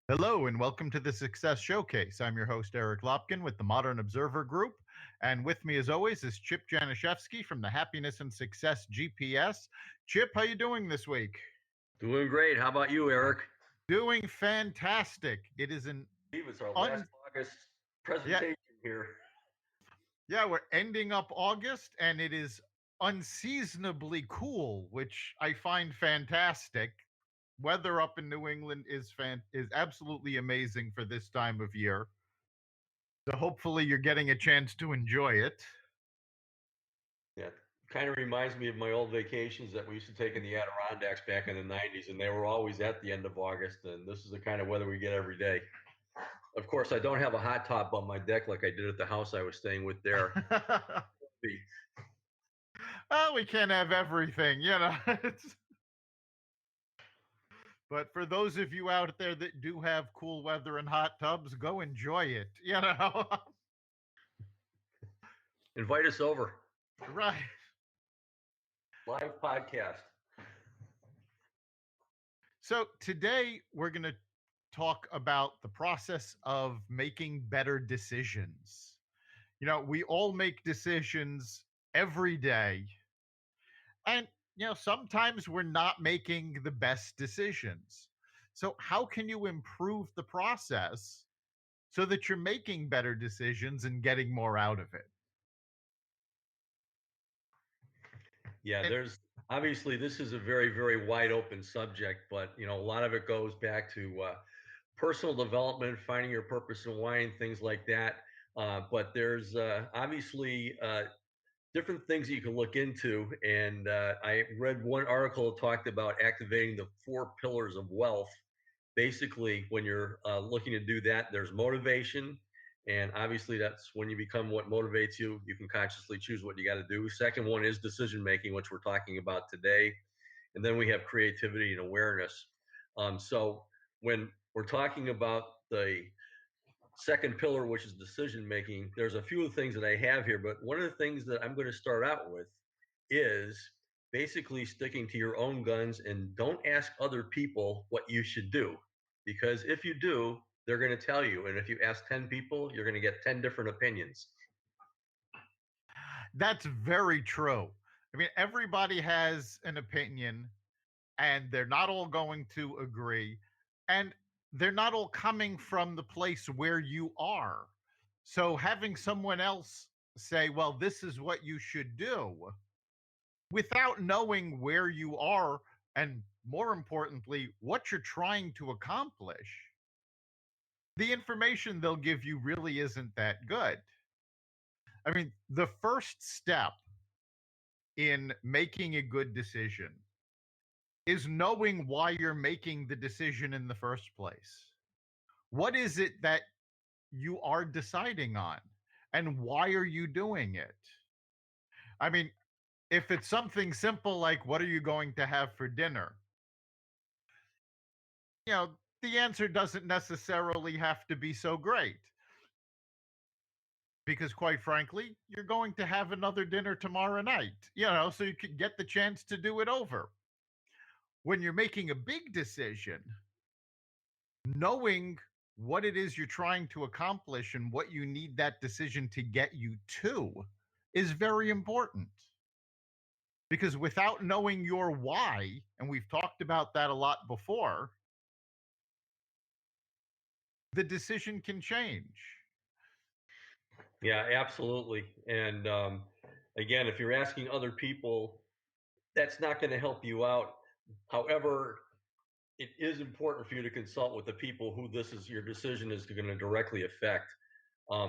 Hello and welcome to the Success Showcase. I'm your host, Eric Lopkin with the Modern Observer Group. And with me, as always, is Chip Janiszewski from the Happiness and Success GPS. Chip, how you doing this week? Doing great. How about you, Eric? Doing fantastic. It is an I believe it's our last un August yeah, presentation here. yeah, we're ending up August and it is unseasonably cool, which I find fantastic. Weather up in New England is absolutely amazing for this time of year. So hopefully you're getting a chance to enjoy it. Yeah, kind of reminds me of my old vacations that we used to take in the Adirondacks back in the 90s, and they were always at the end of August, and this is the kind of weather we get every day. Of course, I don't have a hot top on my deck like I did at the house I was staying with there. Well, we can't have everything, you know. But for those of you out there that do have cool weather and hot tubs, go enjoy it, you know. Invite us over. Right. Live podcast. So today we're going to talk about the process of making better decisions. You know, we all make decisions every day. And, sometimes we're not making the best decisions. So, how can you improve the process so that you're making better decisions and getting more out of it? Yeah, And there's obviously this is a very, very wide open subject, but a lot of it goes back to personal development, finding your purpose and why, and things like that. But there's obviously different things that you can look into. And I read one article that talked about activating the four pillars of wealth. Basically, when you're looking to do that, there's motivation. And obviously, that's when you become what motivates you. You can consciously choose what you got to do. Second one is decision making, which we're talking about today. And then we have creativity and awareness. So when we're talking about the second pillar, which is decision making, there's a few of the things that I have here, but one of the things that I'm going to start out with is basically sticking to your own guns and don't ask other people what you should do. Because if you do, they're going to tell you. And if you ask 10 people, you're going to get 10 different opinions. that's very true. I mean, everybody has an opinion, and they're not all going to agree. And they're not all coming from the place where you are. So, having someone else say, well, this is what you should do, without knowing where you are and, more importantly, what you're trying to accomplish, the information they'll give you really isn't that good. I mean, the first step in making a good decision is knowing why you're making the decision in the first place. What is it that you are deciding on, and why are you doing it? I mean, if it's something simple like what are you going to have for dinner, you know, the answer doesn't necessarily have to be so great, because quite frankly, you're going to have another dinner tomorrow night, so you can get the chance to do it over. When you're making a big decision, knowing what it is you're trying to accomplish and what you need that decision to get you to is very important. Because without knowing your why, and we've talked about that a lot before, the decision can change. Yeah, absolutely. And again, if you're asking other people, that's not going to help you out. However, it is important for you to consult with the people who this is your decision is going to directly affect.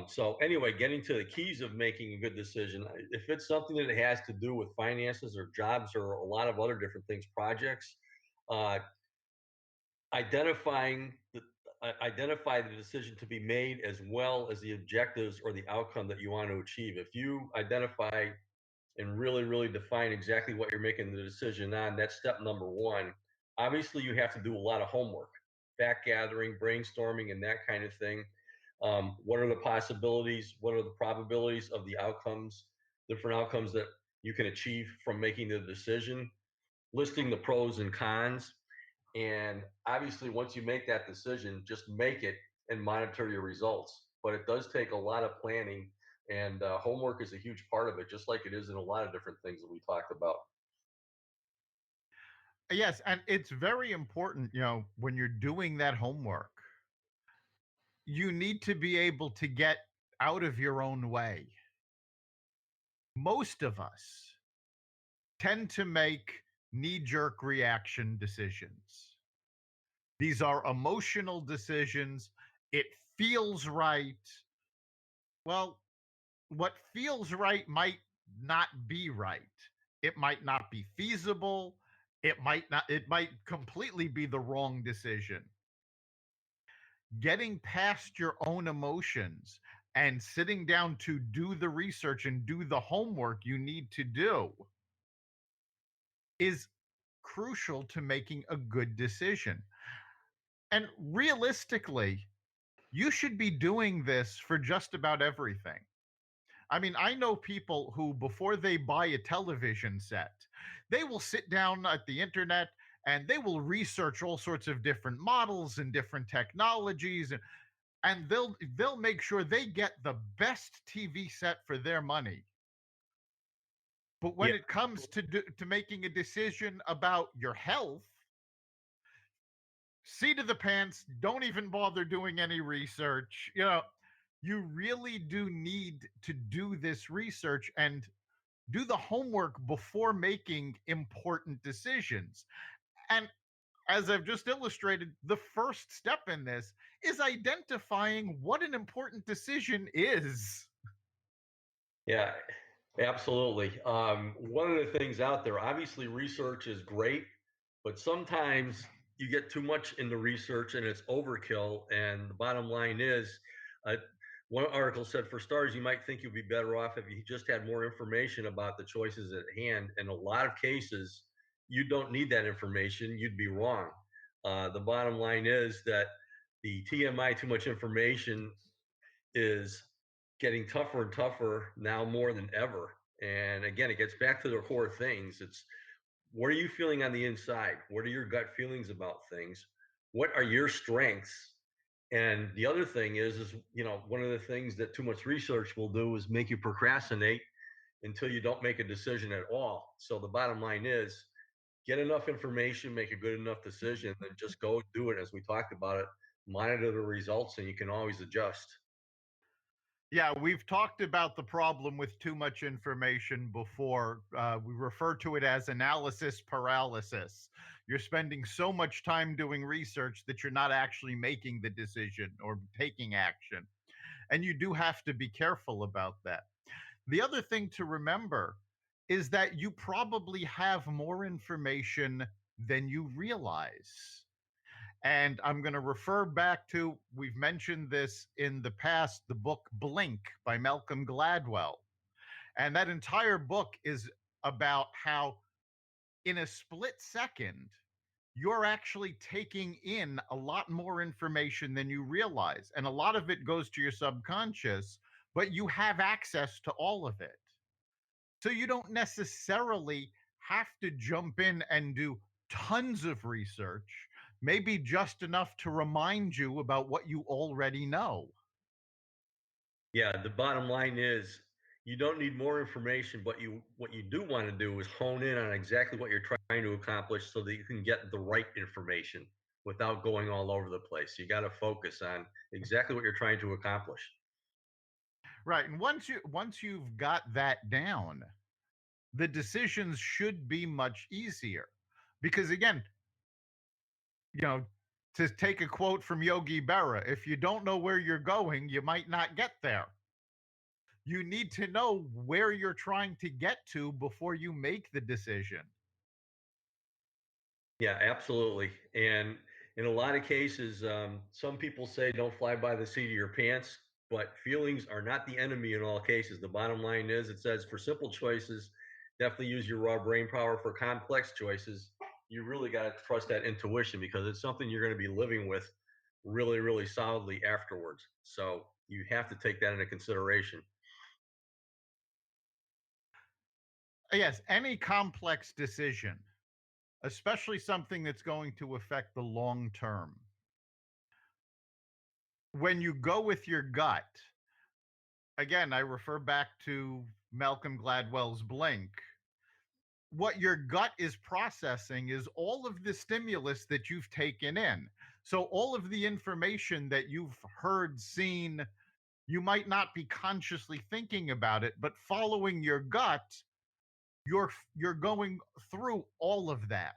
So anyway, getting to the keys of making a good decision, if it's something that has to do with finances or jobs or a lot of other different things, projects, uh, identifying the identify the decision to be made as well as the objectives or the outcome that you want to achieve. If you identify and really, really define exactly what you're making the decision on, that's step number one. Obviously, you have to do a lot of homework, fact gathering, brainstorming, and that kind of thing. What are the possibilities? What are the probabilities of the outcomes, different outcomes that you can achieve from making the decision? Listing the pros and cons, And obviously, once you make that decision, just make it and monitor your results. But it does take a lot of planning, and homework is a huge part of it, just like it is in a lot of different things that we talked about. Yes, and it's very important, when you're doing that homework, you need to be able to get out of your own way. Most of us tend to make knee jerk reaction decisions. These are emotional decisions. It feels right. Well, what feels right might not be right. It might not be feasible. It might completely be the wrong decision. Getting past your own emotions and sitting down to do the research and do the homework you need to do is crucial to making a good decision. And realistically, you should be doing this for just about everything. I mean, I know people who, before they buy a television set, they will sit down at the internet and they will research all sorts of different models and different technologies, and they'll make sure they get the best TV set for their money. But Yeah, when it comes to making a decision about your health, seat of the pants, don't even bother doing any research. You really do need to do this research and do the homework before making important decisions. And as I've just illustrated, the first step in this is identifying what an important decision is. yeah, absolutely. One of the things out there, obviously, research is great, but sometimes you get too much in the research and it's overkill. And the bottom line is, uh, one article said, for starters, you might think you'd be better off if you just had more information about the choices at hand. In a lot of cases, you don't need that information. You'd be wrong. The bottom line is that the TMI, too much information, is getting tougher and tougher now more than ever. And again, it gets back to the core things. It's, what are you feeling on the inside? What are your gut feelings about things? What are your strengths? And the other thing is, one of the things that too much research will do is make you procrastinate until you don't make a decision at all. So the bottom line is, get enough information, make a good enough decision, then just go do it as we talked about it. Monitor the results, and you can always adjust. Yeah, we've talked about the problem with too much information before. We refer to it as analysis paralysis. You're spending so much time doing research that you're not actually making the decision or taking action. And you do have to be careful about that. The other thing to remember is that you probably have more information than you realize. And I'm going to refer back to, we've mentioned this in the past, the book Blink by Malcolm Gladwell. And that entire book is about how, in a split second, you're actually taking in a lot more information than you realize. And a lot of it goes to your subconscious, but you have access to all of it. So you don't necessarily have to jump in and do tons of research, maybe just enough to remind you about what you already know. Yeah, the bottom line is, you don't need more information, but what you do want to do is hone in on exactly what you're trying to accomplish so that you can get the right information without going all over the place. You got to focus on exactly what you're trying to accomplish. Right. And once you've got that down, the decisions should be much easier. Because again, you know, to take a quote from Yogi Berra, if you don't know where you're going, you might not get there. You need to know where you're trying to get to before you make the decision. Yeah, absolutely. And in a lot of cases, some people say don't fly by the seat of your pants, but feelings are not the enemy in all cases. The bottom line is, it says for simple choices, definitely use your raw brain power. For complex choices, you really got to trust that intuition, because it's something you're going to be living with really, really solidly afterwards. So you have to take that into consideration. Yes, any complex decision. especially something that's going to affect the long term. When you go with your gut, again, I refer back to Malcolm Gladwell's Blink. What your gut is processing is all of the stimulus that you've taken in. So, all of the information that you've heard, seen, you might not be consciously thinking about it, but following your gut, you're going through all of that.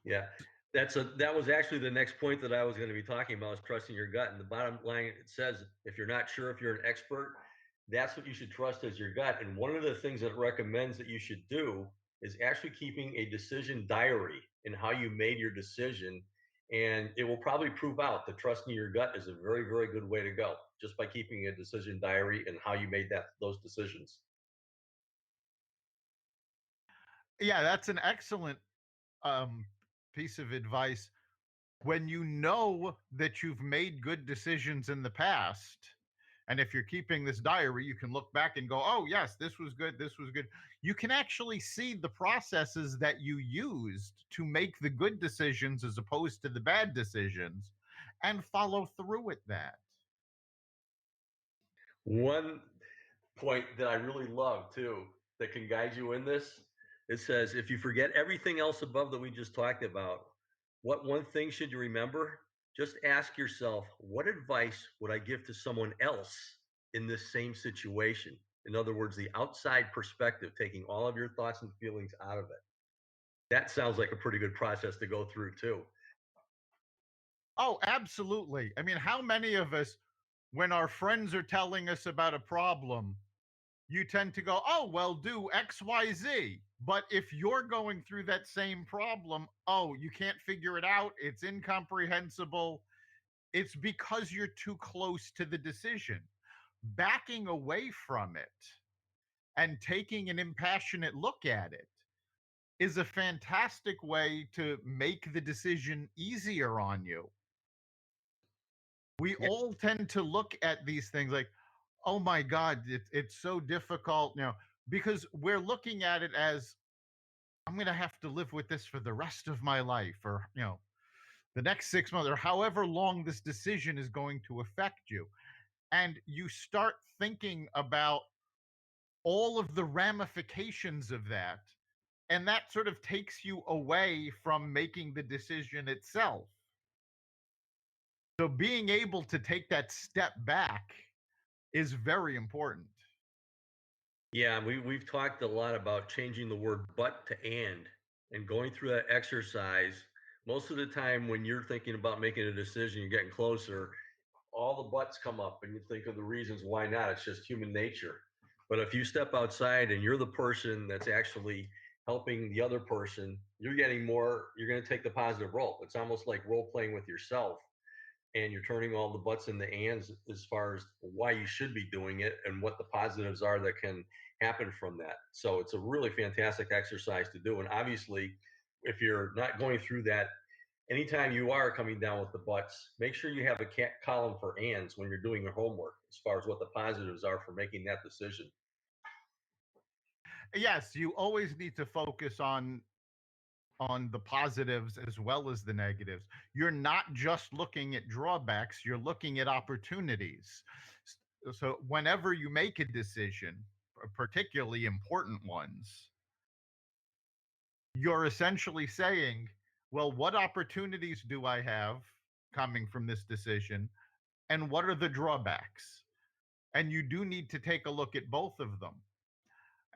Yeah. That was actually the next point that I was going to be talking about is trusting your gut. And the bottom line, it says if you're not sure if you're an expert, that's what you should trust as your gut. And one of the things that it recommends that you should do is actually keeping a decision diary in how you made your decision. And it will probably prove out that trusting your gut is a very, very good way to go just by keeping a decision diary and how you made those decisions. Yeah, that's an excellent um, piece of advice. When you know that you've made good decisions in the past, and if you're keeping this diary, you can look back and go, oh, yes, this was good, this was good. You can actually see the processes that you used to make the good decisions as opposed to the bad decisions and follow through with that. One point that I really love too that can guide you in this. It says, if you forget everything else above that we just talked about, what one thing should you remember? Just ask yourself, what advice would I give to someone else in this same situation? In other words, the outside perspective, taking all of your thoughts and feelings out of it. That sounds like a pretty good process to go through too. Oh, absolutely. I mean, how many of us, when our friends are telling us about a problem, you tend to go, oh, well, do XYZ. But if you're going through that same problem, oh, you can't figure it out. It's incomprehensible. It's because you're too close to the decision. Backing away from it and taking an impassionate look at it is a fantastic way to make the decision easier on you. We Yeah. all tend to look at these things like, oh my God, it's so difficult now because we're looking at it as I'm going to have to live with this for the rest of my life or, the next 6 months or however long this decision is going to affect you. And you start thinking about all of the ramifications of that. And that sort of takes you away from making the decision itself. So being able to take that step back is very important. Yeah, we've talked a lot about changing the word but to and going through that exercise. Most of the time when you're thinking about making a decision, you're getting closer, all the buts come up and you think of the reasons why not. It's just human nature. But if you step outside and you're the person that's actually helping the other person, you're getting more, you're going to take the positive role. It's almost like role playing with yourself and you're turning all the butts into ands as far as why you should be doing it and what the positives are that can happen from that. So it's a really fantastic exercise to do. And obviously, if you're not going through that, anytime you are coming down with the butts, make sure you have a column for ands when you're doing your homework as far as what the positives are for making that decision. Yes, you always need to focus on the positives as well as the negatives. You're not just looking at drawbacks, you're looking at opportunities. So whenever you make a decision, particularly important ones, you're essentially saying, well, what opportunities do I have coming from this decision? And what are the drawbacks? And you do need to take a look at both of them.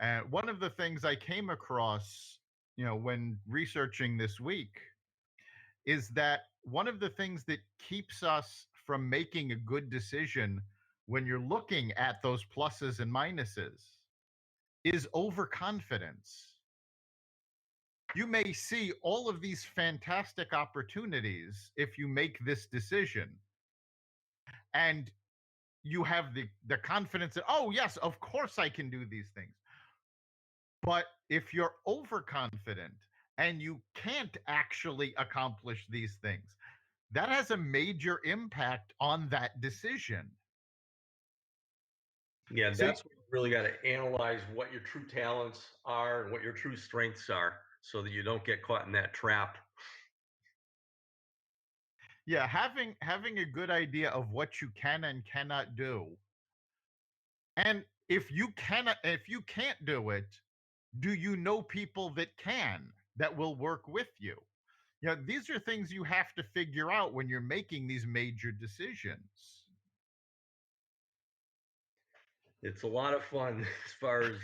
And one of the things I came across, when researching this week is that one of the things that keeps us from making a good decision when you're looking at those pluses and minuses is overconfidence. You may see all of these fantastic opportunities if you make this decision and you have the confidence that, oh yes, of course I can do these things. But if you're overconfident and you can't actually accomplish these things, that has a major impact on that decision. Yeah, So, that's what you really got to analyze what your true talents are and what your true strengths are. so that you don't get caught in that trap. Yeah, having a good idea of what you can and cannot do. And if you can't do it, do you know people that can, that will work with you? You know, these are things you have to figure out when you're making these major decisions. It's a lot of fun as far as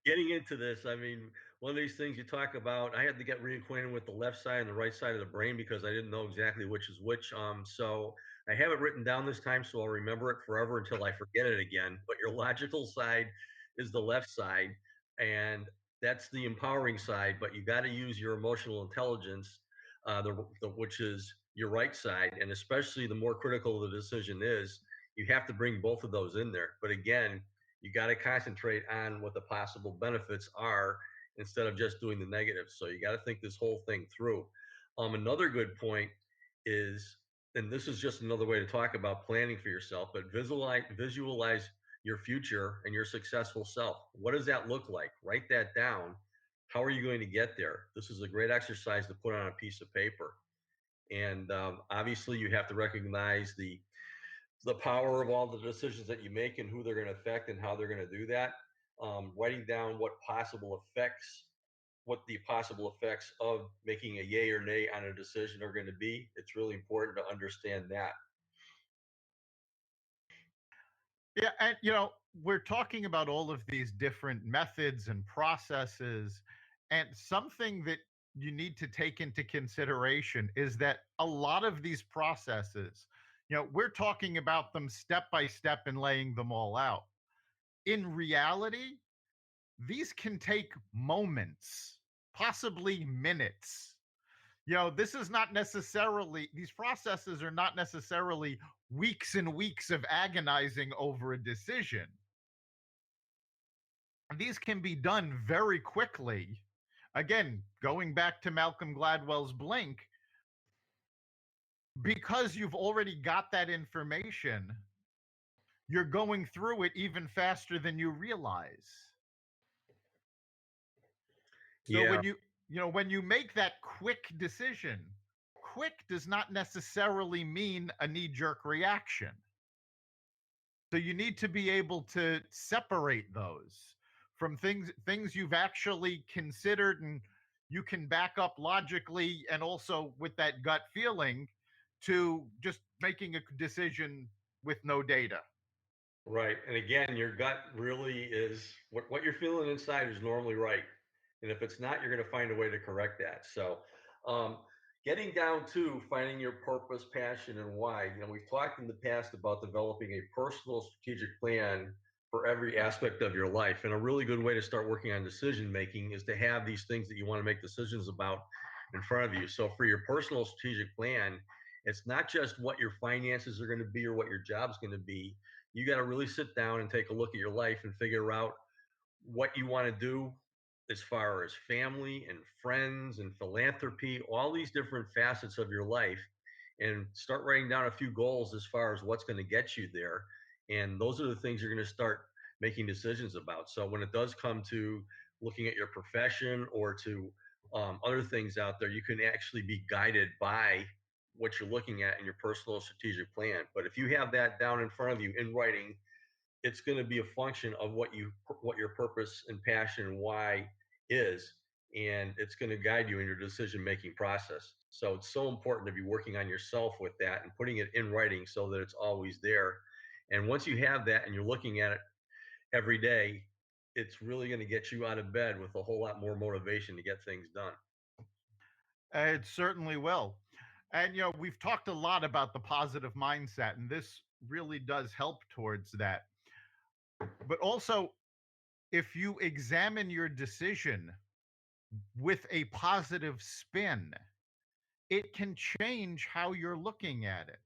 getting into this. I mean, one of these things you talk about, I had to get reacquainted with the left side and the right side of the brain because I didn't know exactly which is which. So I have it written down this time, so I'll remember it forever until I forget it again. But your logical side is the left side, and that's the empowering side. But you got to use your emotional intelligence, which is your right side, and especially the more critical the decision is, you have to bring both of those in there. But again, you got to concentrate on what the possible benefits are instead of just doing the negatives. So you got to think this whole thing through. Another good point is, and this is just another way to talk about planning for yourself, but visualize your future and your successful self. What does that look like? Write that down. How are you going to get there? This is a great exercise to put on a piece of paper. And obviously, you have to recognize the power of all the decisions that you make and who they're going to affect and how they're going to do that. Writing down what the possible effects of making a yay or nay on a decision are going to be. It's really important to understand that. Yeah, and you know, we're talking about all of these different methods and processes, and something that you need to take into consideration is that a lot of these processes, you know, we're talking about them step by step and laying them all out. In reality, these can take moments, possibly minutes. You know, this is not necessarily, these processes are not necessarily weeks and weeks of agonizing over a decision. These can be done very quickly. Again, going back to Malcolm Gladwell's Blink, because you've already got that information, you're going through it even faster than you realize. So Yeah, when you make that quick decision, quick does not necessarily mean a knee jerk reaction. So you need to be able to separate those from things you've actually considered and you can back up logically and also with that gut feeling to just making a decision with no data. right. And again, your gut really is what you're feeling inside is normally right. And if it's not, you're going to find a way to correct that. So, um, getting down to finding your purpose, passion, and why. You know, we've talked in the past about developing a personal strategic plan for every aspect of your life. And a really good way to start working on decision making is to have these things that you want to make decisions about in front of you. So, for your personal strategic plan, it's not just what your finances are going to be or what your job's going to be. You got to really sit down and take a look at your life and figure out what you want to do as far as family and friends and philanthropy, all these different facets of your life, and start writing down a few goals as far as what's going to get you there. And those are the things you're going to start making decisions about. So when it does come to looking at your profession or to other things out there, you can actually be guided by what you're looking at in your personal strategic plan. But if you have that down in front of you in writing, it's going to be a function of what your purpose and passion and why is, and it's going to guide you in your decision making process. So it's so important to be working on yourself with that and putting it in writing so that it's always there. And once you have that and you're looking at it every day, it's really going to get you out of bed with a whole lot more motivation to get things done. It certainly will. And you know, we've talked a lot about the positive mindset, and this really does help towards that. But also, if you examine your decision with a positive spin, it can change how you're looking at it.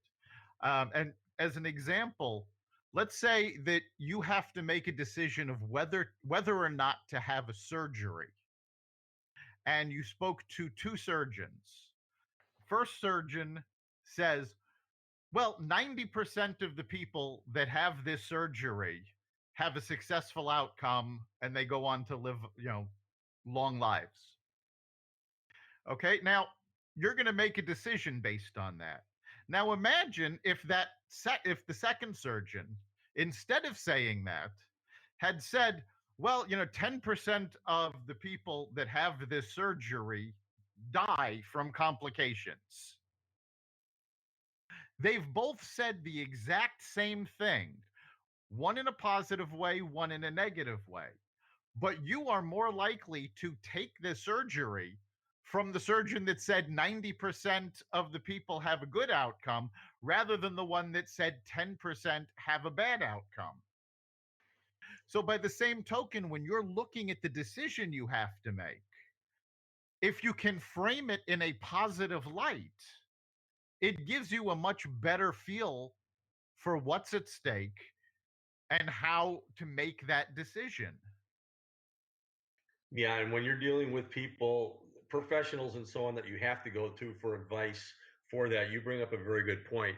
And as an example, let's say that you have to make a decision of whether or not to have a surgery, and you spoke to two surgeons. First surgeon says, well, 90% of the people that have this surgery have a successful outcome and they go on to live, you know, long lives. Okay. Now, you're going to make a decision based on that. Now, imagine if if the second surgeon, instead of saying that, had said, well, 10% of the people that have this surgery die from complications. They've both said the exact same thing, one in a positive way, one in a negative way. But you are more likely to take the surgery from the surgeon that said 90% of the people have a good outcome rather than the one that said 10% have a bad outcome. So, by the same token, when you're looking at the decision you have to make, if you can frame it in a positive light, it gives you a much better feel for what's at stake and how to make that decision. Yeah, and when you're dealing with people, professionals and so on that you have to go to for advice for that, you bring up a very good point.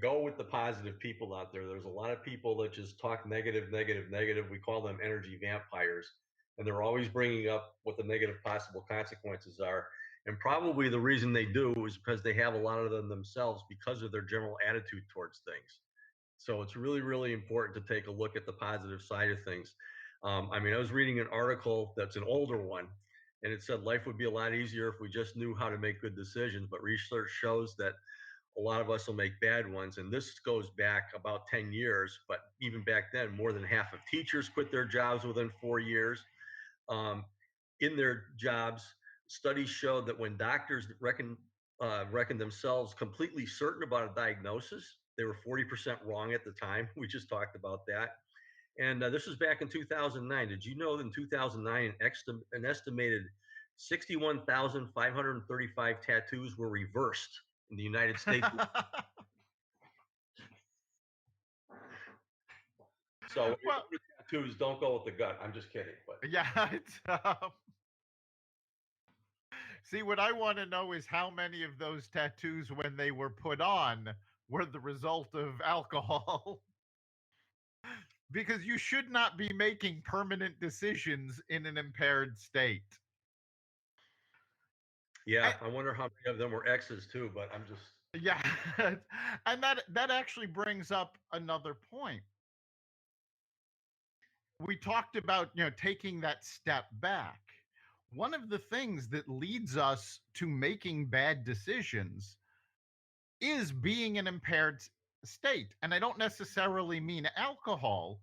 Go with the positive people out there. There's a lot of people that just talk negative, negative, negative. We call them energy vampires, and they're always bringing up what the negative possible consequences are. And probably the reason they do is because they have a lot of them themselves because of their general attitude towards things. So it's really, really important to take a look at the positive side of things. I mean, I was reading an article that's an older one, and it said life would be a lot easier if we just knew how to make good decisions. But research shows that a lot of us will make bad ones. And this goes back about 10 years. But even back then, more than half of teachers quit their jobs within 4 years. Um, in their jobs, studies showed that when doctors reckon themselves completely certain about a diagnosis, they were 40% wrong at the time. We just talked about that. And this was back in 2009. Did you know that in 2009, an estimated 61,535 tattoos were reversed in the United States? So when you're Well, going to tattoos, don't go with the gut. I'm just kidding. But yeah, see, what I want to know is how many of those tattoos, when they were put on, were the result of alcohol. Because you should not be making permanent decisions in an impaired state. yeah, And, I wonder how many of them were X's too. But I'm just yeah, and that actually brings up another point. We talked about, taking that step back. One of the things that leads us to making bad decisions is being an impaired state. And I don't necessarily mean alcohol,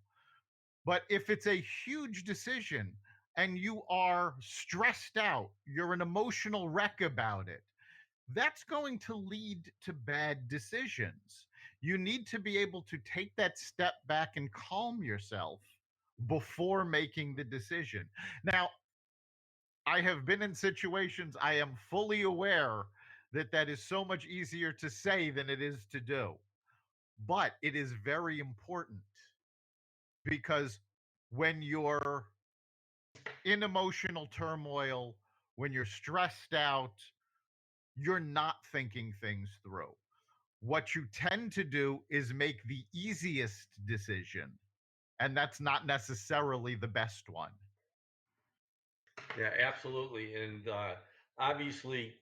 but if it's a huge decision and you are stressed out, you're an emotional wreck about it, that's going to lead to bad decisions. You need to be able to take that step back and calm yourself before making the decision. Now, I have been in situations, I am fully aware that that is so much easier to say than it is to do. But it is very important because when you're in emotional turmoil, when you're stressed out, you're not thinking things through. What you tend to do is make the easiest decision, and that's not necessarily the best one. yeah, absolutely. And obviously,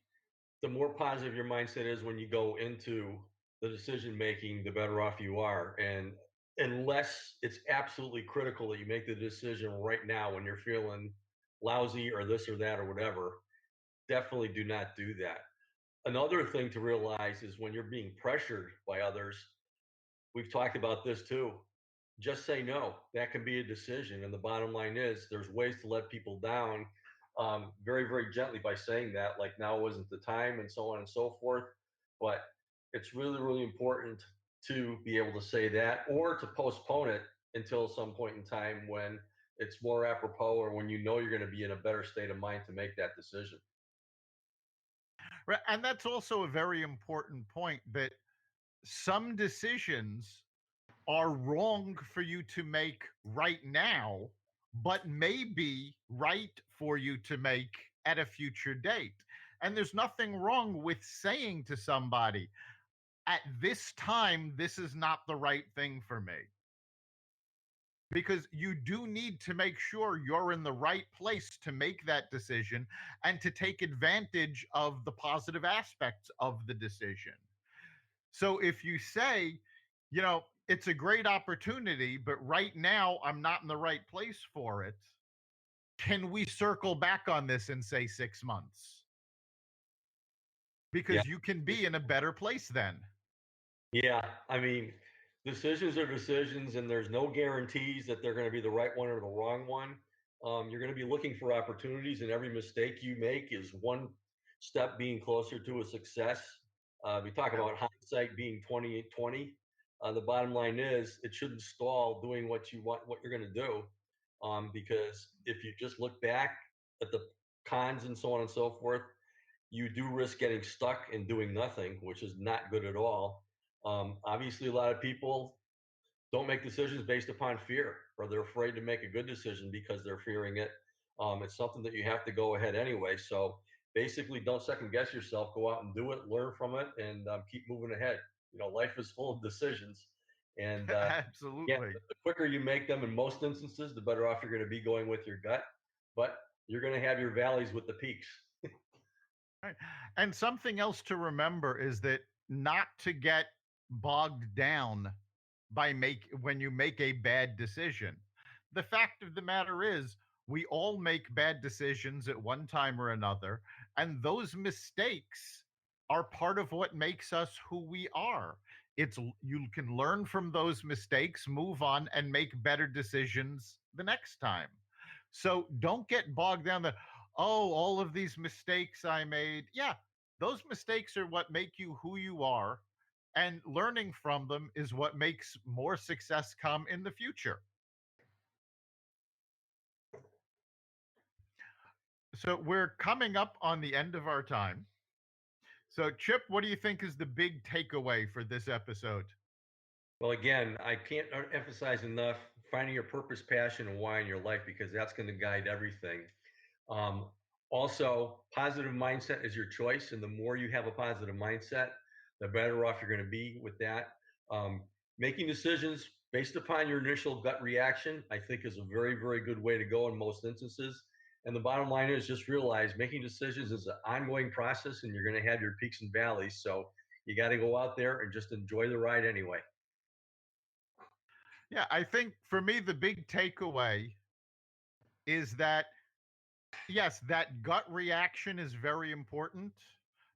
the more positive your mindset is when you go into the decision making, the better off you are. And unless it's absolutely critical that you make the decision right now when you're feeling lousy or this or that or whatever, definitely do not do that. Another thing to realize is when you're being pressured by others, we've talked about this too. Just say no. That can be a decision. And the bottom line is there's ways to let people down very, very gently by saying that, like now isn't the time, and so on and so forth. But it's really, really important to be able to say that or to postpone it until some point in time when it's more apropos or when you know you're going to be in a better state of mind to make that decision. Right. And that's also a very important point that some decisions are wrong for you to make right now, but may be right for you to make at a future date. And there's nothing wrong with saying to somebody, at this time, this is not the right thing for me. because you do need to make sure you're in the right place to make that decision and to take advantage of the positive aspects of the decision. So if you say, it's a great opportunity, but right now I'm not in the right place for it, can we circle back on this in, say, 6 months? Yeah. Because you can be in a better place then. Yeah, I mean, decisions are decisions, and there's no guarantees that they're going to be the right one or the wrong one. You're going to be looking for opportunities, and every mistake you make is one step being closer to a success. We talk Yeah. about hindsight being 20/20. The bottom line is, it shouldn't stall doing what you want, what you're going to do, because if you just look back at the cons and so on and so forth, you do risk getting stuck and doing nothing, which is not good at all. Obviously, a lot of people don't make decisions based upon fear, or they're afraid to make a good decision because they're fearing it. It's something that you have to go ahead anyway. So basically, don't second guess yourself. Go out and do it, learn from it, and keep moving ahead. Life is full of decisions, and yeah, Absolutely. the quicker you make them, in most instances, the better off you're going to be going with your gut. But you're going to have your valleys with the peaks. Right. And something else to remember is that not to get bogged down by make when you make a bad decision. The fact of the matter is we all make bad decisions at one time or another, and those mistakes are part of what makes us who we are. You can learn from those mistakes, move on and make better decisions the next time. So don't get bogged down that, oh, all of these mistakes I made. Yeah, those mistakes are what make you who you are, and learning from them is what makes more success come in the future. So we're coming up on the end of our time. So, Chip, what do you think is the big takeaway for this episode? Well, again, I can't emphasize enough finding your purpose, passion, and why in your life, because that's going to guide everything. Um, Also, positive mindset is your choice, and the more you have a positive mindset, the better off you're going to be with that. Um, Making decisions based upon your initial gut reaction, I think, is a very, very good way to go in most instances. And the bottom line is, just realize making decisions is an ongoing process, and you're going to have your peaks and valleys. So you got to go out there and just enjoy the ride anyway. Yeah, I think for me, the big takeaway is that yes, that gut reaction is very important.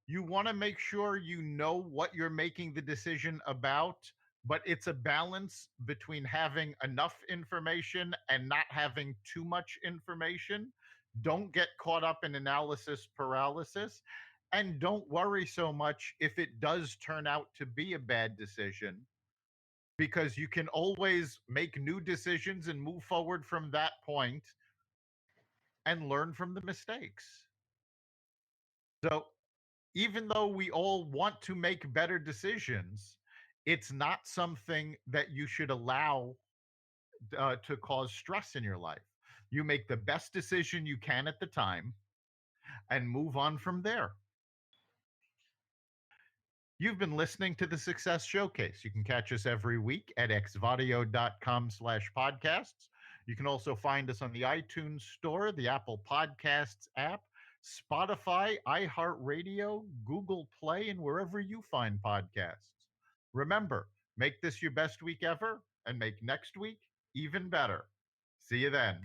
You want to make sure you know what you're making the decision about, but it's a balance between having enough information and not having too much information. Don't get caught up in analysis paralysis, and don't worry so much if it does turn out to be a bad decision, because you can always make new decisions and move forward from that point and learn from the mistakes. So, even though we all want to make better decisions, it's not something that you should allow to cause stress in your life. You make the best decision you can at the time and move on from there. You've been listening to the Success Showcase. You can catch us every week at xvadio.com/podcasts. You can also find us on the iTunes Store, the Apple Podcasts app, Spotify, iHeartRadio, Google Play, and wherever you find podcasts. Remember, make this your best week ever and make next week even better. See you then.